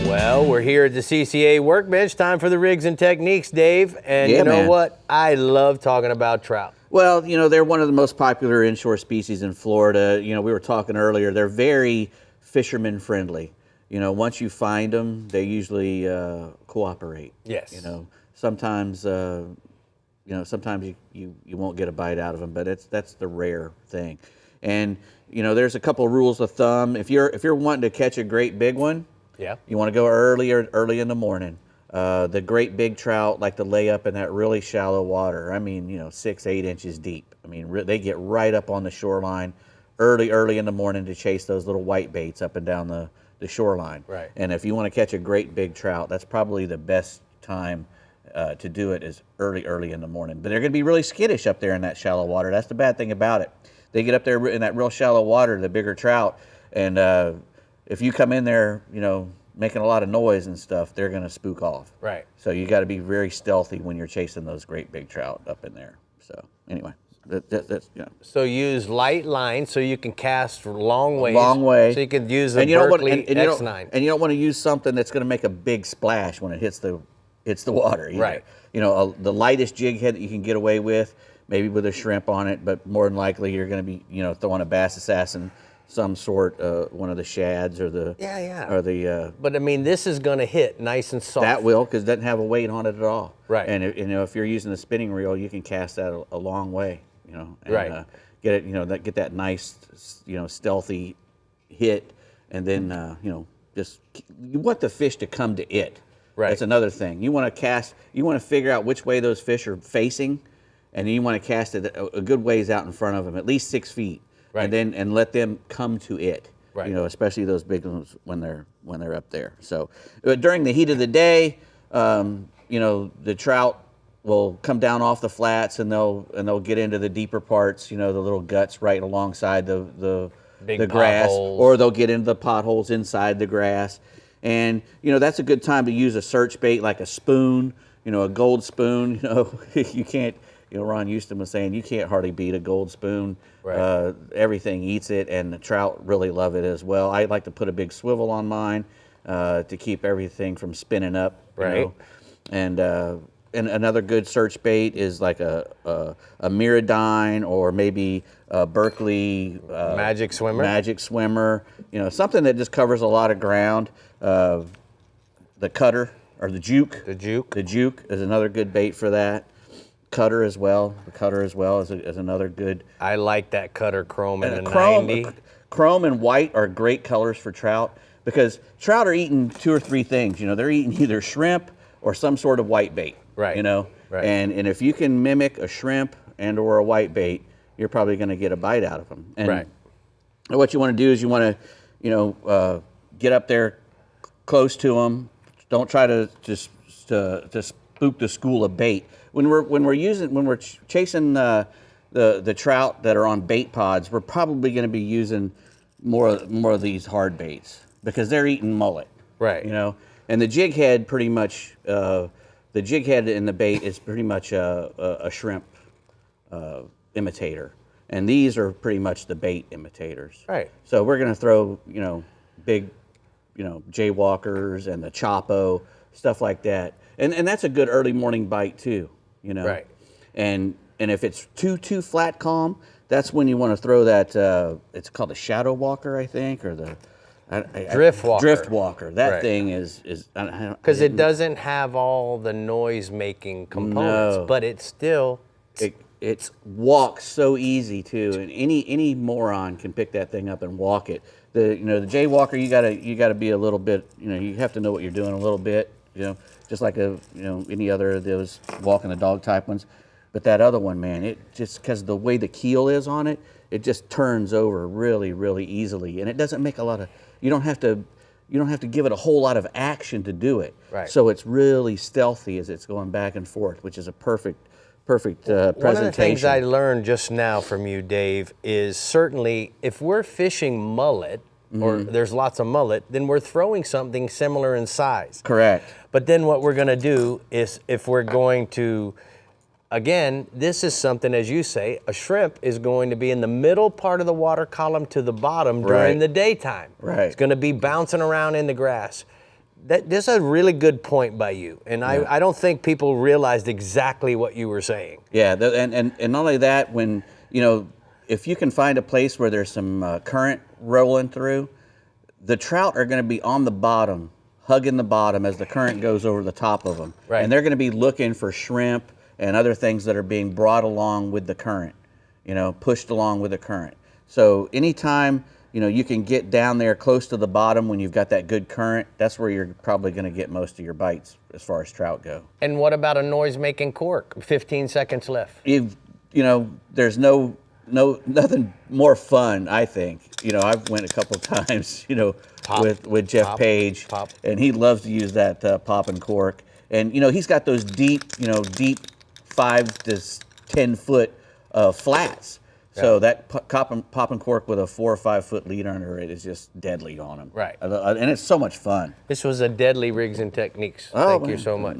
Well, we're here at the CCA workbench. Time for the rigs and techniques, Dave. And Yeah, you know man. what? I love talking about trout. Well, you know, they're one of the most popular inshore species in Florida. You know, we were talking earlier, they're very fisherman friendly. You know, once you find them, they usually cooperate. Yes. You know, sometimes, sometimes you won't get a bite out of them, but that's the rare thing. And, you know, there's a couple of rules of thumb. If you're wanting to catch a great big one, Yeah. you want to go early in the morning. The great big trout like to lay up in that really shallow water. I mean, you know, 6-8 inches deep. I mean, they get right up on the shoreline early in the morning to chase those little white baits up and down the shoreline. Right. And if you want to catch a great big trout, that's probably the best time to do it is early in the morning. But they're going to be really skittish up there in that shallow water. That's the bad thing about it. They get up there in that real shallow water, the bigger trout, and if you come in there, you know, making a lot of noise and stuff, they're going to spook off. Right. So you got to be very stealthy when you're chasing those great big trout up in there. So anyway, that's you know. So use light line so you can cast long ways. Long way. So you can use the And you don't want Berkeley and you X9. and you don't want to use something that's going to make a big splash when it hits the water. Either. Right. You know, the lightest jig head that you can get away with, maybe with a shrimp on it, but more than likely you're going to be, you know, throwing a bass assassin, some sort, one of the shads or the or the. But I mean, this is going to hit nice and soft. That will, because it doesn't have a weight on it at all. Right. And you know, if you're using a spinning reel, you can cast that a long way. You know. And, Right. Get it, you know, get that nice, you know, stealthy hit, and then you know, just you want the fish to come to it. Right. That's another thing. You want to cast. You want to figure out which way those fish are facing, and then you want to cast it a good ways out in front of them, at least 6 feet. Right. And let them come to it. Right. You know, especially those big ones when they're up there. So during the heat of the day, you know, the trout will come down off the flats and they'll get into the deeper parts. You know, the little guts right alongside the grass, potholes. or they'll get into the potholes inside the grass. And you know, that's a good time to use a search bait like a spoon. You know, a gold spoon. You know, you can't. You know, Ron Houston was saying you can't hardly beat a gold spoon. Right. Everything eats it, and the trout really love it as well. I like to put a big swivel on mine to keep everything from spinning up. Right. You know? And another good search bait is like a Miradyne or maybe a Berkeley Magic Swimmer. Magic Swimmer. You know, something that just covers a lot of ground. The cutter or the juke. The juke. The juke is another good bait for that. Cutter as well. The cutter as well is another good. I like that cutter chrome in a Chrome, 90. Chrome and white are great colors for trout because trout are eating 2 or 3 things. You know, they're eating either shrimp or some sort of white bait. Right. You know, Right. and if you can mimic a shrimp and or a white bait, you're probably going to get a bite out of them. And Right. what you want to do is you want to, you know, get up there close to them. Don't try to just to spook the school of bait. When we're chasing the trout that are on bait pods, we're probably going to be using more of these hard baits because they're eating mullet. Right. You know, and the jig head pretty much the jig head in the bait is pretty much a shrimp imitator, and these are pretty much the bait imitators. Right. So we're going to throw, you know, big, you know, jaywalkers and the Chapo, stuff like that. And that's a good early morning bite too, you know. Right. And if it's too flat calm, that's when you want to throw that it's called a shadow walker, I think, or the Drift walker. Drift walker. That Right. thing is Because it doesn't have all the noise-making components, No. but it's still... it walks so easy too, and any moron can pick that thing up and walk it. The jaywalker, you gotta be a little bit, you know, you have to know what you're doing a little bit, you know, just like any other of those walking the dog type ones. But that other one, man, it just because the way the keel is on it, it just turns over really, really easily, and it doesn't make a lot of. You don't have to give it a whole lot of action to do it. Right. So it's really stealthy as it's going back and forth, which is a perfect presentation. One of the things I learned just now from you, Dave, is certainly if we're fishing mullet, or there's lots of mullet, then we're throwing something similar in size. Correct. But then what we're going to do is if we're going to, again, this is something, as you say, a shrimp is going to be in the middle part of the water column to the bottom during Right. the daytime. Right. It's going to be bouncing around in the grass. That's a really good point by you, and I don't think people realized exactly what you were saying. Yeah, and not only that, when if you can find a place where there's some current rolling through, the trout are going to be on the bottom, hugging the bottom as the current goes over the top of them, Right. and they're going to be looking for shrimp and other things that are being brought along with the current, pushed along with the current. So anytime you can get down there close to the bottom when you've got that good current, that's where you're probably going to get most of your bites as far as trout go. And what about a noise-making cork? 15 seconds left. There's nothing more fun, I think. I've went a couple times, Pop, with Jeff pop, Page, pop. and he loves to use that pop and cork. And he's got those deep 5 to 10 foot flats. So that pop and cork with a 4 or 5 foot lead under it is just deadly on him. Right. And it's so much fun. This was a Deadly Rigs and Techniques. Oh, Thank you so much.